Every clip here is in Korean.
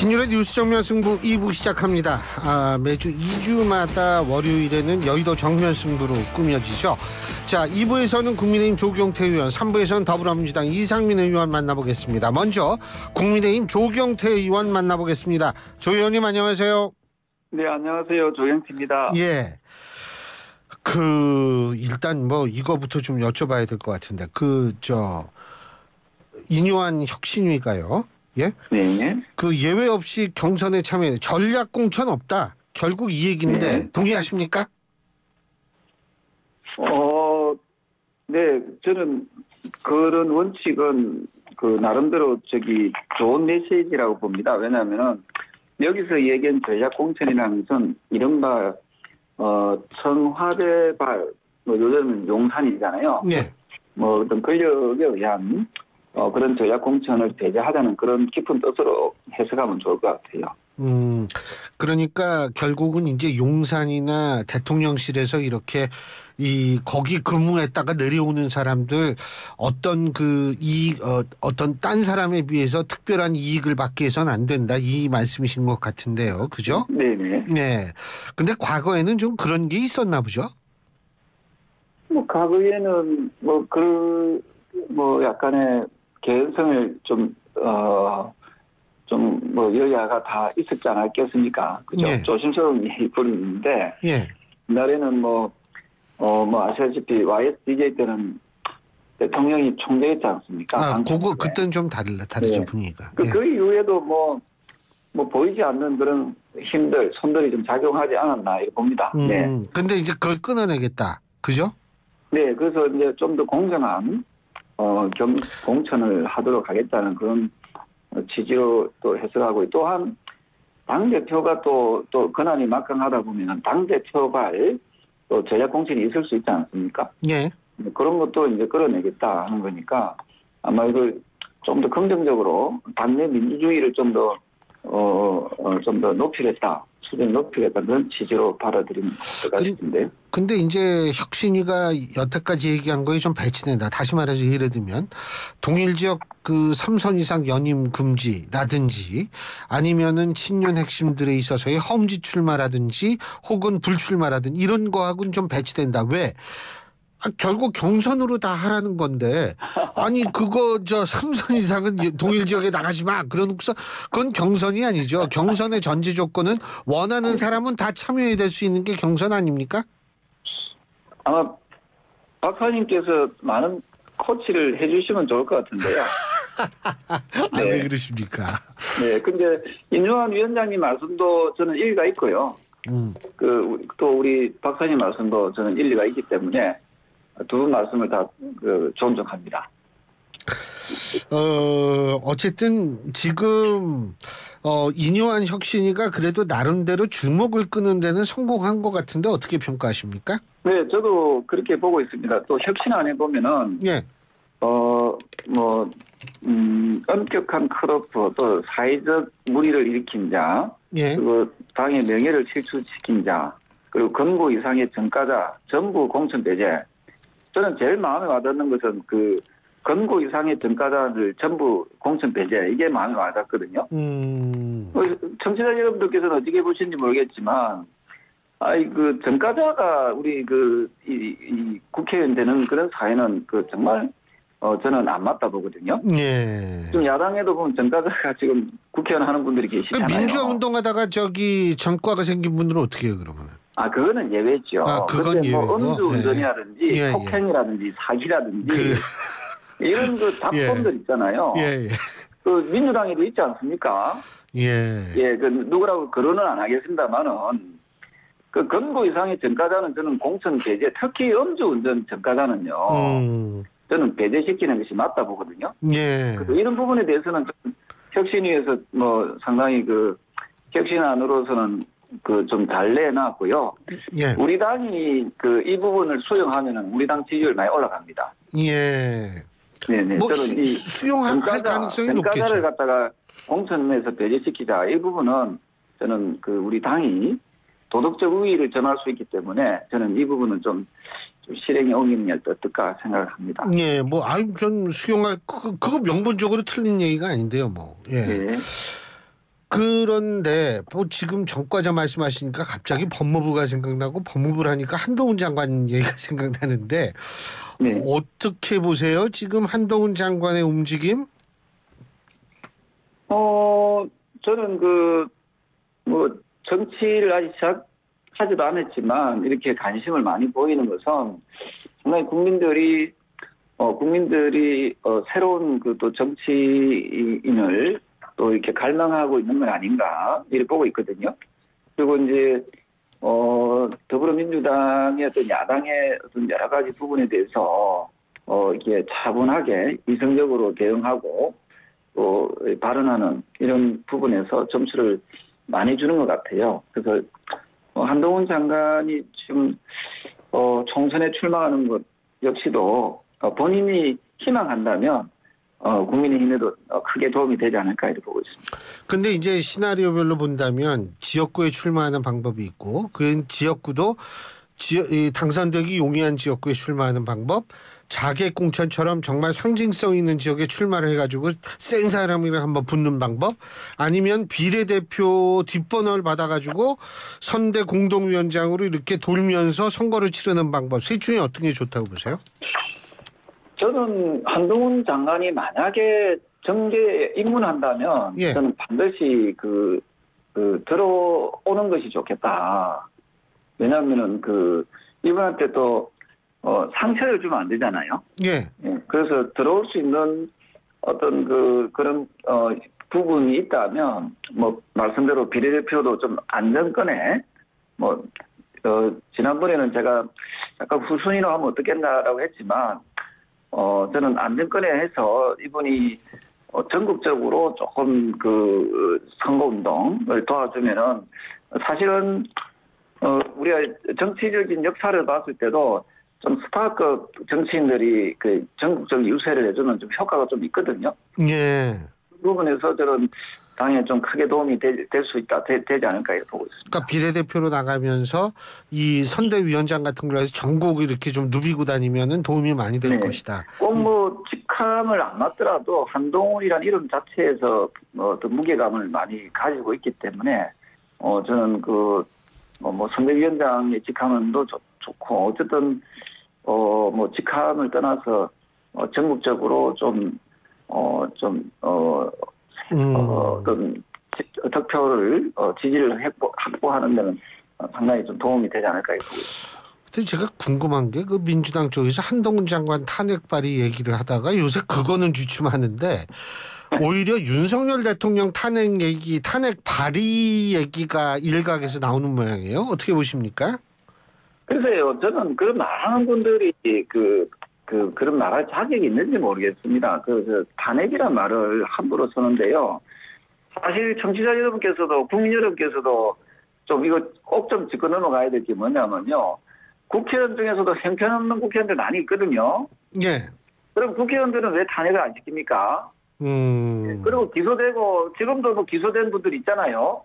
신율의 뉴스 정면 승부 2부 시작합니다. 매주 2주마다 월요일에는 여의도 정면 승부로 꾸며지죠. 자, 2부에서는 국민의힘 조경태 의원, 3부에서는 더불어민주당 이상민 의원 만나보겠습니다. 먼저 국민의힘 조경태 의원 만나보겠습니다. 조 의원님 안녕하세요. 네, 안녕하세요. 조경태입니다. 예. 일단 이거부터 좀 여쭤봐야 될 것 같은데 인요한 혁신위가요. 예? 네. 예외 없이 경선에 참여해 전략 공천 없다. 결국 이 얘기인데 네. 동의하십니까? 네, 저는 그런 원칙은 나름대로 좋은 메시지라고 봅니다. 왜냐하면은 여기서 얘기한 전략 공천이라는 것은 이른바 청와대발 요즘은 용산이잖아요. 네. 어떤 권력에 의한 그런 전략 공천을 배제하자는 그런 깊은 뜻으로 해석하면 좋을 것 같아요. 그러니까 결국은 이제 용산이나 대통령실에서 이렇게 거기 근무했다가 내려오는 사람들 어떤 어떤 딴 사람에 비해서 특별한 이익을 받기 위해서는 안 된다, 이 말씀이신 것 같은데요, 그죠? 네네. 네. 근데 과거에는 좀 그런 게 있었나 보죠? 과거에는 약간의 개연성을 여야가 다 있었지 않았겠습니까? 그죠? 네. 조심스러운 부분인데, 예. 옛날에는 아시다시피 YSDJ 때는 대통령이 총재였지 않습니까? 그때는 좀 다르죠, 네. 분위기가. 그 이후에도 보이지 않는 그런 손들이 좀 작용하지 않았나, 이렇게 봅니다. 네. 근데 이제 그걸 끊어내겠다. 그죠? 네, 그래서 이제 좀 더 공정한, 공천을 하도록 하겠다는 그런 취지로 또 해석하고, 또한 당대표가 또 권한이 막강하다 보면 당대표발 또 전략 공천이 있을 수 있지 않습니까? 예. 그런 것도 이제 끌어내겠다 하는 거니까 아마 이걸 좀 더 긍정적으로 당내 민주주의를 좀 더 높이겠다. 수준을 높이겠다. 그런 취지로 받아들이면 될까 싶은데요. 근데 이제 혁신위가 여태까지 얘기한 거에 좀 배치된다. 다시 말해서 예를 들면 동일 지역 3선 이상 연임 금지라든지 아니면은 친윤 핵심들에 있어서의 험지 출마라든지 혹은 불출마라든지 이런 거하고는 좀 배치된다. 왜? 결국 경선으로 다 하라는 건데, 아니 3선 이상은 동일 지역에 나가지 마 그러고서 그건 경선이 아니죠. 경선의 전제 조건은 원하는 사람은 다 참여해야 될 수 있는 게 경선 아닙니까? 아마 박사님께서 많은 코치를 해주시면 좋을 것 같은데요. 네. 왜 그러십니까? 네, 근데 인요한 위원장님 말씀도 저는 일리가 있고요. 또 우리 박사님 말씀도 저는 일리가 있기 때문에 두 분 말씀을 다 존중합니다. 어쨌든 지금 인요한 혁신위가 그래도 나름대로 주목을 끄는 데는 성공한 것 같은데 어떻게 평가하십니까? 네, 저도 그렇게 보고 있습니다. 또 혁신안에 보면은 예. 엄격한 컷오프, 또 사회적 물의를 일으킨 자, 예. 그리고 당의 명예를 실추시킨 자, 그리고 금고 이상의 전과자 전부 공천 배제. 저는 제일 마음에 와닿는 것은 금고 이상의 전과자를 전부 공천 배제, 이게 마음에 와닿거든요. 청취자 여러분들께서는 어떻게 보시는지 모르겠지만, 전과자가 우리 이 국회의원 되는 그런 사회는 정말 저는 안 맞다 보거든요. 예. 좀 야당에도 보면 전과자가 지금 국회의원 하는 분들이 계시잖아요. 민주화 운동하다가 전과가 생긴 분들은 어떻게 해요, 그러면? 그거는 예외죠. 그건 예외고. 음주운전이라든지 예. 폭행이라든지 사기라든지 이런 답범들 있잖아요. 예. 민주당에도 있지 않습니까? 예. 예, 누구라고 거론은 안 하겠습니다만은 금고 이상의 전과자는 저는 공천 배제, 특히 음주운전 전과자는요. 저는 배제시키는 것이 맞다 보거든요. 예. 이런 부분에 대해서는 혁신위에서 상당히 혁신안으로서는 좀 잘 내놨고요. 예. 우리 당이 이 부분을 수용하면은 우리 당 지지율 많이 올라갑니다. 예. 네네. 저는 수용할 가능성이 높겠죠. 전과자를 갖다가 공천에서 배제시키자, 이 부분은 저는 우리 당이 도덕적 우위를 점할 수 있기 때문에 저는 이 부분은 좀 실행에 옮기는 게 어떨까 생각을 합니다. 예, 전 수용할 그거 명분적으로 틀린 얘기가 아닌데요, 예. 네. 그런데 뭐 지금 전과자 말씀하시니까 갑자기 법무부가 생각나고 법무부를 하니까 한동훈 장관 얘기가 생각나는데 네. 어떻게 보세요? 지금 한동훈 장관의 움직임? 저는 뭐 정치를 아직 시작하지도 않았지만 이렇게 관심을 많이 보이는 것은 상당히 국민들이 새로운 또 정치인을 또 이렇게 갈망하고 있는 건 아닌가 이렇게 보고 있거든요. 그리고 이제 더불어민주당의 어떤 야당의 어떤 여러 가지 부분에 대해서 이렇게 차분하게 이성적으로 대응하고 또 발언하는 이런 부분에서 점수를 많이 주는 것 같아요. 그래서 한동훈 장관이 지금 총선에 출마하는 것 역시도 본인이 희망한다면 국민의힘에도 크게 도움이 되지 않을까 이렇게 보고 있습니다. 근데 이제 시나리오별로 본다면 지역구에 출마하는 방법이 있고 그 지역구도 당선되기 용이한 지역구에 출마하는 방법, 자객 공천처럼 정말 상징성 있는 지역에 출마를 해가지고 센 사람이랑 한번 붙는 방법, 아니면 비례대표 뒷번호를 받아가지고 선대 공동위원장으로 이렇게 돌면서 선거를 치르는 방법, 셋 중에 어떤 게 좋다고 보세요? 저는 한동훈 장관이 만약에 정계에 입문한다면 예. 저는 반드시 들어오는 것이 좋겠다. 왜냐하면은 이분한테 또 상처를 주면 안 되잖아요. 예. 예, 그래서 들어올 수 있는 어떤 그런 부분이 있다면 뭐 말씀대로 비례대표도 좀 안정권에 지난번에는 제가 약간 후순위로 하면 어떻겠나라고 했지만 저는 안정권에 해서 이분이 전국적으로 조금 선거운동을 도와주면은 사실은 우리가 정치적인 역사를 봤을 때도 좀 스타급 정치인들이 전국적 유세를 해주면 좀 효과가 좀 있거든요. 예. 그 부분에서 저는 당에 좀 크게 도움이 될 수 있다, 되지 않을까 이렇게 보고 있습니다. 그러니까 비례대표로 나가면서 이 선대위원장 같은 걸로 해서 전국을 이렇게 좀 누비고 다니면은 도움이 많이 될 네. 것이다. 꼭 직함을 안 맡더라도 한동훈이라는 이름 자체에서 어떤 무게감을 많이 가지고 있기 때문에 저는 선대위원장의 직함도 좋고 어쨌든 직함을 떠나서 전국적으로 어떤 득표를 지지를 확보하는 데는 상당히 좀 도움이 되지 않을까 보고 있습니다. 근데 제가 궁금한 게 민주당 쪽에서 한동훈 장관 탄핵 발의 얘기를 하다가 요새 그거는 주춤하는데 오히려 윤석열 대통령 탄핵 발의 얘기가 일각에서 나오는 모양이에요. 어떻게 보십니까? 글쎄요, 저는 그런 많은 분들이 그런 말할 자격이 있는지 모르겠습니다. 탄핵이란 말을 함부로 쓰는데요. 사실 청취자 여러분께서도 국민 여러분께서도 좀 이거 꼭 좀 짚고 넘어가야 될 게 뭐냐면요. 국회의원 중에서도 형편없는 국회의원들 많이 있거든요. 예. 그럼 국회의원들은 왜 탄핵을 안 시킵니까? 그리고 기소되고 지금도 기소된 분들 있잖아요.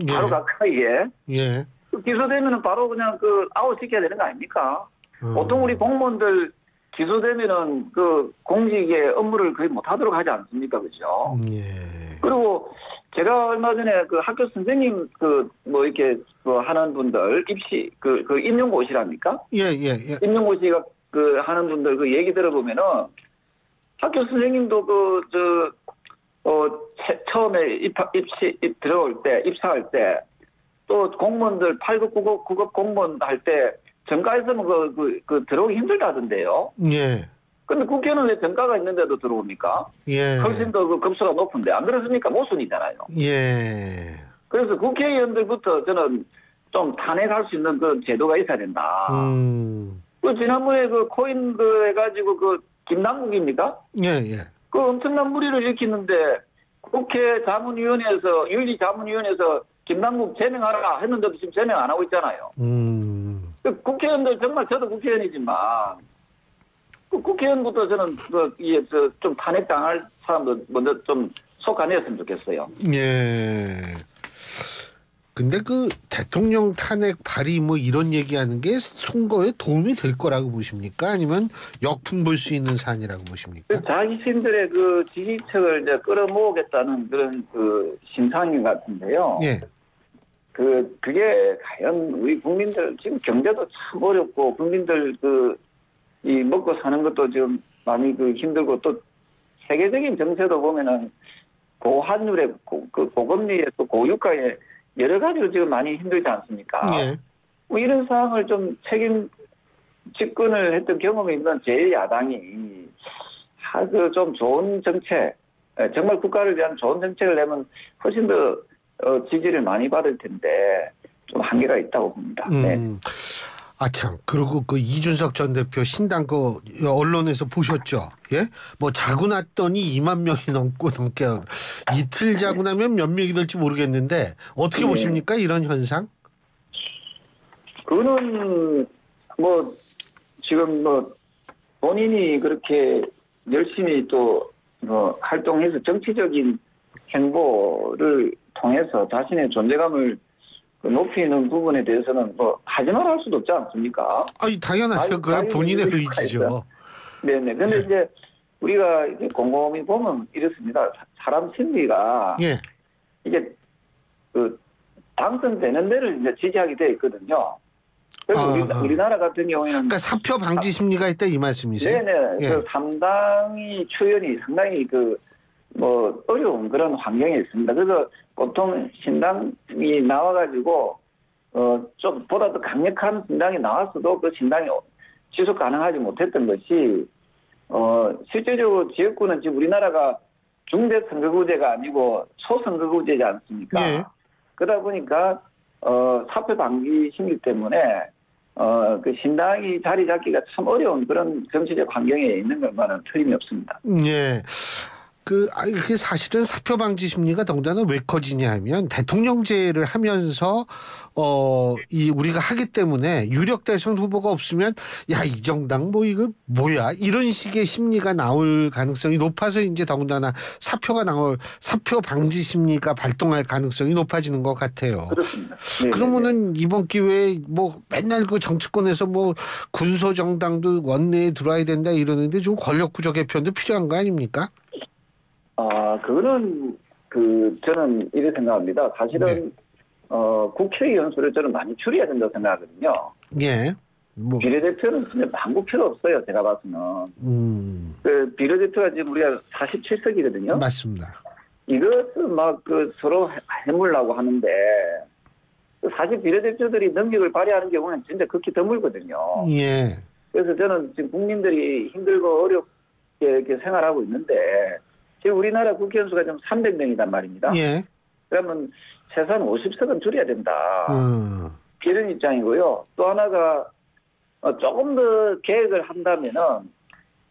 바로 예. 가까이에. 예. 기소되면은 바로 그냥 아웃시켜야 되는 거 아닙니까? 보통 우리 공무원들 기소되면은 공직의 업무를 거의 못하도록 하지 않습니까, 그죠? 예. 그리고 제가 얼마 전에 학교 선생님 이렇게 하는 분들 입시 임용고시랍니까? 예. 임용고시가 하는 분들 얘기 들어보면은 학교 선생님도 처음에 들어올 때 입사할 때 또 공무원들 8급 9급 공무원 할 때 정가에서는 들어오기 힘들다던데요. 예. 근데 국회는 왜 정가가 있는데도 들어옵니까? 예. 훨씬 더 급수가 높은데 안 그렇습니까? 모순이잖아요. 예. 그래서 국회의원들부터 저는 좀 탄핵할 수 있는 제도가 있어야 된다. 지난번에 코인 해가지고 김남국입니까? 예. 엄청난 무리를 일으키는데 국회 자문위원회에서 윤리자문위원회에서 김남국 제명하라 했는데도 지금 제명 안 하고 있잖아요. 국회의원들 정말 저도 국회의원이지만 국회의원부터 저는 좀 탄핵당할 사람도 먼저 좀 속아내었으면 좋겠어요. 예. 근데 그 대통령 탄핵 발의 뭐 이런 얘기하는 게 선거에 도움이 될 거라고 보십니까? 아니면 역풍 불 수 있는 사안이라고 보십니까? 자신들의 그 지지층을 이제 끌어모으겠다는 그런 그 심상인 같은데요. 예. 그게 과연 우리 국민들 지금 경제도 참 어렵고 국민들 이 먹고 사는 것도 지금 많이 힘들고 또 세계적인 정세도 보면은 고환율에 고금리에 또 고유가에 여러 가지로 지금 많이 힘들지 않습니까? 예. 뭐 이런 상황을 좀 책임 집권을 했던 경험이 있는 제1야당이 아주 좀 좋은 정책, 정말 국가를 위한 좋은 정책을 내면 훨씬 더 지지를 많이 받을 텐데 좀 한계가 있다고 봅니다. 네. 아 참. 그리고 그 이준석 전 대표 신당 그 언론에서 보셨죠? 예? 뭐 자고 났더니 2만 명이 넘게 이틀 자고 나면 몇 명이 될지 모르겠는데 어떻게 네. 보십니까? 이런 현상? 그거는 뭐 지금 뭐 본인이 그렇게 열심히 또 활동해서 정치적인 행보를 통해서 자신의 존재감을 높이는 부분에 대해서는 뭐 하지 말아 할 수도 없지 않습니까? 아니 당연하죠. 그 본인의 의지죠. 네네. 근데 이제 우리가 이제 곰곰이 보면 이렇습니다. 사람 심리가 예. 이게 당선되는 데를 이제 지지하게 돼 있거든요. 그래서 우리나라 같은 경우에는 그러니까 사표 방지 심리가 있다 이 말씀이세요? 네네. 예. 그 3당이 초연이 상당히 어려운 그런 환경에 있습니다. 그래서 보통 신당이 나와가지고 좀 보다 더 강력한 신당이 나왔어도 그 신당이 지속 가능하지 못했던 것이 실제적으로 지역구는 지금 우리나라가 중대 선거구제가 아니고 초선거구제지 않습니까? 예. 그러다 보니까 사표 방지 심리 때문에 그 신당이 자리 잡기가 참 어려운 그런 정치적 환경에 있는 것만은 틀림이 없습니다. 예. 그게 사실은 사표 방지 심리가 더군다나 왜 커지냐 하면 대통령제를 하면서 우리가 하기 때문에 유력 대선 후보가 없으면 야, 이 정당 뭐 이거 뭐야 이런 식의 심리가 나올 가능성이 높아서 이제 더군다나 사표 방지 심리가 발동할 가능성이 높아지는 것 같아요. 그렇습니다. 그러면은 이번 기회에 뭐 맨날 그 정치권에서 뭐 군소 정당도 원내에 들어와야 된다 이러는데 좀 권력 구조 개편도 필요한 거 아닙니까? 그거는 저는 이렇게 생각합니다. 사실은 네. 국회의원 수를 저는 많이 줄여야 된다고 생각하거든요. 예. 뭐. 비례대표는 진짜 한국 필요 없어요. 제가 봐서는. 비례대표가 지금 우리가 47석이거든요. 맞습니다. 이것은 서로 해물라고 하는데 사실 비례대표들이 능력을 발휘하는 경우는 진짜 극히 드물거든요. 예. 그래서 저는 지금 국민들이 힘들고 어렵게 이렇게 생활하고 있는데 지금 우리나라 국회의원 수가 지금 300명이란 말입니다. 예. 그러면 최소한 50석은 줄여야 된다. 이런 입장이고요. 또 하나가 조금 더 계획을 한다면은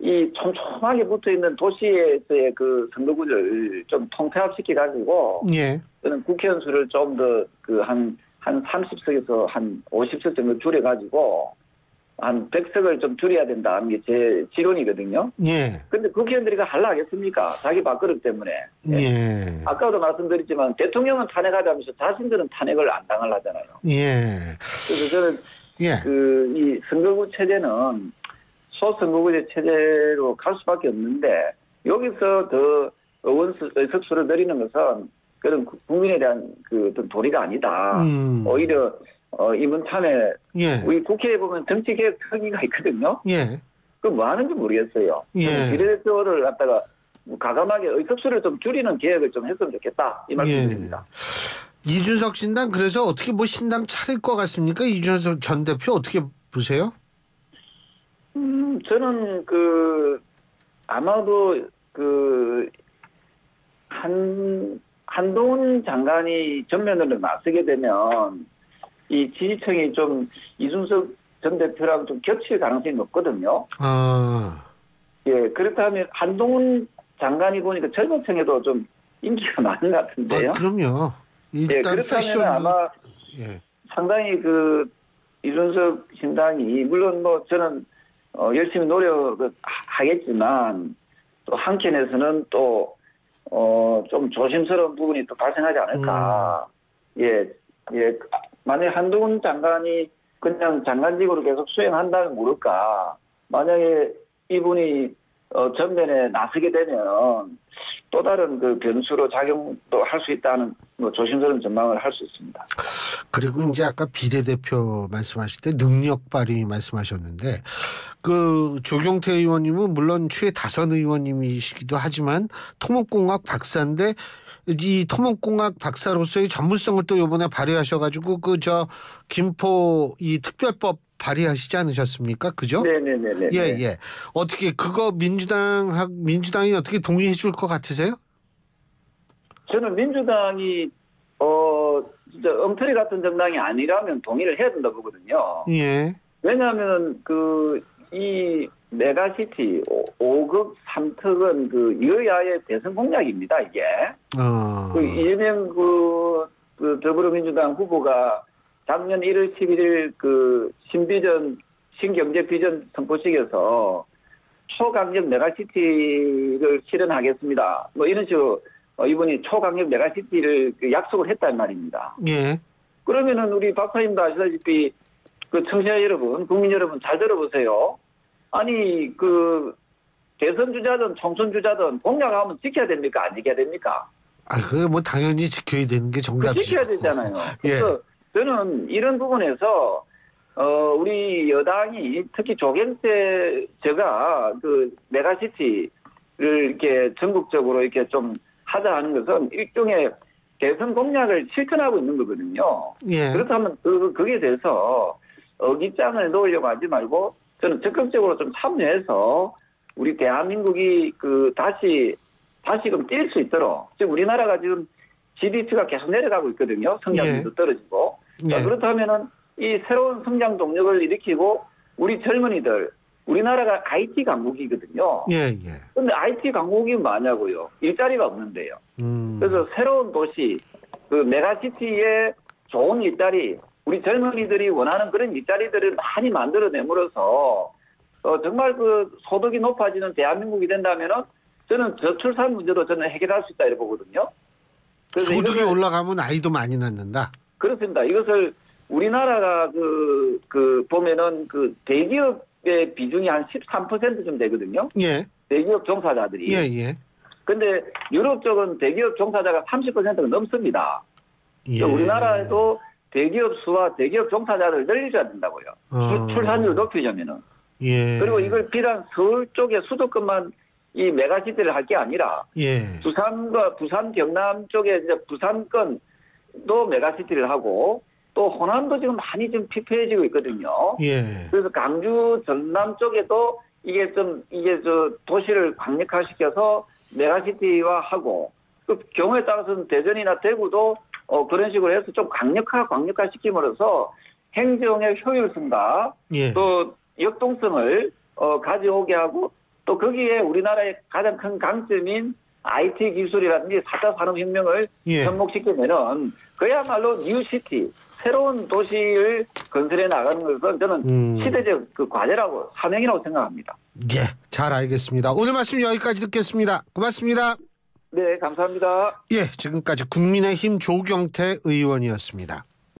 이 촘촘하게 붙어 있는 도시에서의 그 선거구를 좀 통폐합시켜 가지고 예. 저는 국회의원 수를 좀 더 한 30석에서 한 50석 정도 줄여 가지고 한 100석을 좀 줄여야 된다는 게 제 지론이거든요. 예. 근데 국회의원들이 하려 하겠습니까? 자기 밥그릇 때문에. 예. 아까도 말씀드렸지만 대통령은 탄핵하자면서 자신들은 탄핵을 안 당하려잖아요. 예. 그래서 저는 예. 이 선거구 체제는 소선거구제 체제로 갈 수밖에 없는데 여기서 더 의석수를 늘리는 것은 그런 국민에 대한 어떤 도리가 아니다. 오히려 이번참에 예. 우리 국회에 보면 정치개혁 특위가 있거든요. 예. 그 뭐 하는지 모르겠어요. 예. 비례대표를 갖다가 가감하게 의석수를 좀 줄이는 계획을 좀 했으면 좋겠다. 이 말씀드립니다. 이준석 신당 그래서 어떻게 뭐 신당 차릴 것 같습니까? 이준석 전 대표 어떻게 보세요? 저는 아마도 한동훈 장관이 전면으로 나서게 되면 이 지지층이 좀 이준석 전 대표랑 좀 겹칠 가능성이 높거든요. 예, 그렇다면 한동훈 장관이 보니까 젊은 층에도 좀 인기가 많은 것 같은데요. 그럼요. 일단 그렇다면 패션도 아마 상당히 이준석 신당이 물론 뭐 저는 열심히 노력을 하겠지만 또 한켠에서는 또 좀 조심스러운 부분이 또 발생하지 않을까. 예, 예, 만약 한동훈 장관이 그냥 장관직으로 계속 수행한다면 모를까. 만약에 이분이 전면에 나서게 되면 또 다른 그 변수로 작용도 할 수 있다는 뭐 조심스러운 전망을 할 수 있습니다. 그리고 이제 아까 비례대표 말씀하실 때 능력 발휘 말씀하셨는데 그 조경태 의원님은 물론 최다선 의원님이시기도 하지만 토목공학 박사인데 이 토목공학 박사로서의 전문성을 또 이번에 발휘하셔가지고 그 김포 이 특별법 발의하시지 않으셨습니까? 그죠? 네네네네. 예. 어떻게 그거 민주당이 어떻게 동의해 줄 것 같으세요? 저는 민주당이 진짜 엉터리 같은 정당이 아니라면 동의를 해야 된다 보거든요. 예. 왜냐하면 이 메가시티 5급 3특은 그 여야의 대선 공약입니다. 이게 이재명 그 더불어민주당 후보가 작년 1월 11일 그 신경제 비전 선포식에서 초강력 메가시티를 실현하겠습니다. 뭐 이런 식으로 이분이 초강력 메가시티를 약속을 했단 말입니다. 예. 그러면은 우리 박사님도 아시다시피 그 청취자 여러분, 국민 여러분 잘 들어보세요. 아니 그 대선 주자든 총선 주자든 공약하면 지켜야 됩니까? 안 지켜야 됩니까? 그게 뭐 당연히 지켜야 되는 게 정답이죠. 지켜야 되잖아요. 예. 그래서 저는 이런 부분에서 우리 여당이 특히 조경태 제가 그 메가시티를 이렇게 전국적으로 이렇게 좀 하자 하는 것은 일종의 대선 공약을 실천하고 있는 거거든요. 예. 그렇다면 거기에 대해서 어깃장을 놓으려고 하지 말고 저는 적극적으로 좀 참여해서 우리 대한민국이 다시금 뛸 수 있도록 지금 우리나라가 지금 GDP가 계속 내려가고 있거든요. 성장률도 떨어지고. 예. 그렇다면은 이 새로운 성장 동력을 일으키고 우리 젊은이들 우리나라가 IT 강국이거든요. 예. 그런데 IT 강국이 뭐냐고요? 일자리가 없는데요. 그래서 새로운 도시, 그 메가시티의 좋은 일자리, 우리 젊은이들이 원하는 그런 일자리들을 많이 만들어내므로써 정말 그 소득이 높아지는 대한민국이 된다면은 저는 저출산 문제도 저는 해결할 수 있다 이렇게 보거든요. 소득이 올라가면 아이도 많이 낳는다. 그렇습니다. 이것을 우리나라가 보면은 그 대기업의 비중이 한 13%쯤 되거든요. 예. 대기업 종사자들이. 예. 근데 유럽 쪽은 대기업 종사자가 30%가 넘습니다. 예. 우리나라에도 대기업 수와 대기업 종사자를 늘려줘야 된다고요. 출산율 높이려면은. 예. 그리고 이걸 비단 서울 쪽의 수도권만 이 메가시티를 할 게 아니라 예. 부산 경남 쪽에 이제 부산권도 메가시티를 하고 또 호남도 지금 많이 좀 피폐해지고 있거든요. 예. 그래서 강주 전남 쪽에도 이게 도시를 강력화시켜서 메가시티화하고 그 경우에 따라서는 대전이나 대구도 그런 식으로 해서 좀 강력화시킴으로써 행정의 효율성과 예. 또 역동성을 가져오게 하고 또 거기에 우리나라의 가장 큰 강점인 IT 기술이라든지 4차 산업혁명을 접목시키면은 그야말로 뉴시티, 새로운 도시를 건설해 나가는 것은 저는 시대적 그 과제라고 사명이라고 생각합니다. 예, 잘 알겠습니다. 오늘 말씀 여기까지 듣겠습니다. 고맙습니다. 네, 감사합니다. 예, 지금까지 국민의힘 조경태 의원이었습니다.